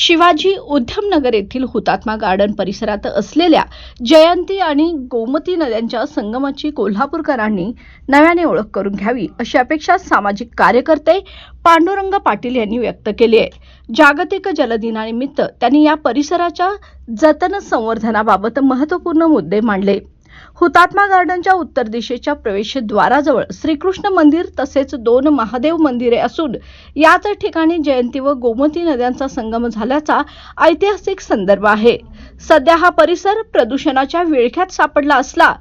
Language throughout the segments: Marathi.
शिवाजी उद्यमनगर येथील हुतात्मा गार्डन परिसरात असलेल्या जयंती आणि गोमती नद्यांच्या संगमाची कोल्हापूरकरांनी नव्याने ओळख करून घ्यावी अशी अपेक्षा सामाजिक कार्यकर्ते पांडुरंग पाटील यांनी व्यक्त केली आहे. जागतिक जल दिनानिमित्त त्यांनी या परिसराच्या जतन संवर्धनाबाबत महत्त्वपूर्ण मुद्दे मांडले. हुतात्मा गार्डनच्या उत्तर दिशेच्या प्रवेशद्वाराजवळ श्रीकृष्ण मंदिर तसेच 2 महादेव मंदिरे असून याच ठिकाणी जयंती व गोमती नद्यांचा संगम झाल्याचा ऐतिहासिक संदर्भ आहे. सध्या हा परिसर प्रदूषणाच्या विळख्यात सापडला असला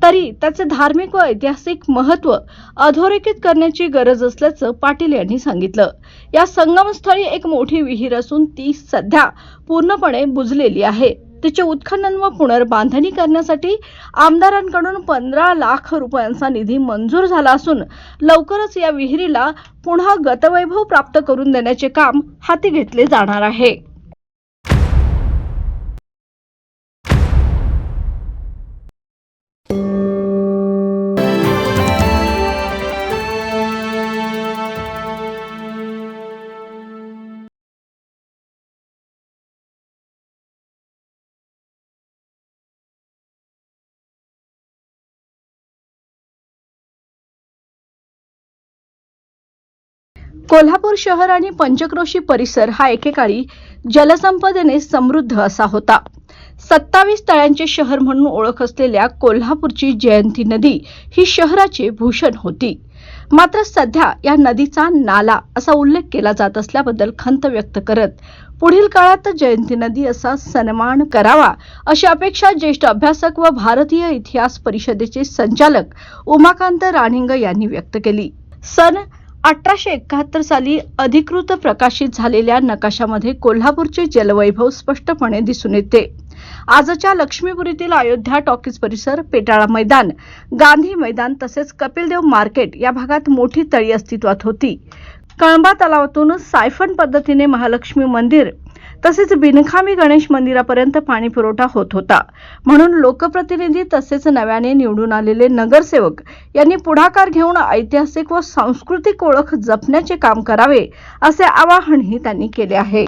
तरी त्याचे धार्मिक व ऐतिहासिक महत्त्व अधोरेखित करण्याची गरज असल्याचं पाटील यांनी सांगितलं. या संगमस्थळी एक मोठी विहीर असून ती सध्या पूर्णपणे बुजलेली आहे. तिचे उत्खनन व पुनर्बांधणी करण्यासाठी आमदारांकडून 15 लाख रुपयांचा निधी मंजूर झाला असून लवकरच या विहिरीला पुन्हा गतवैभव प्राप्त करून देण्याचे काम हाती घेतले जाणार आहे. कोल्हापूर शहर आणि पंचक्रोशी परिसर हा एकेकाळी जलसंपदेने समृद्ध असा होता. 27 तळ्यांचे शहर म्हणून ओळख असलेल्या कोल्हापूरची जयंती नदी ही शहराचे भूषण होती. मात्र सध्या या नदीचा नाला असा उल्लेख केला जात असल्याबद्दल खंत व्यक्त करत पुढील काळात जयंती नदी असा सन्मान करावा अशी अपेक्षा ज्येष्ठ अभ्यासक व भारतीय इतिहास परिषदेचे संचालक उमाकांत रानिंग यांनी व्यक्त केली. सन 1871 साली अधिकृत प्रकाशित झालेल्या नकाशामध्ये कोल्हापूरचे जलवैभव स्पष्टपणे दिसून येते. आजच्या लक्ष्मीपुरीतील अयोध्या टॉकीज परिसर, पेटाळा मैदान, गांधी मैदान तसेच कपिलदेव मार्केट या भागात मोठी तळी अस्तित्वात होती. कळंबा तलावातून सायफन पद्धतीने महालक्ष्मी मंदिर तसेच बिनखामी गणेश मंदिरापर्यंत पाणी पुरवठा होत होता. म्हणून लोकप्रतिनिधी तसेच नव्याने निवडून आलेले नगरसेवक यांनी पुढाकार घेऊन ऐतिहासिक व सांस्कृतिक ओळख जपण्याचे काम करावे असे आवाहनही त्यांनी केले आहे.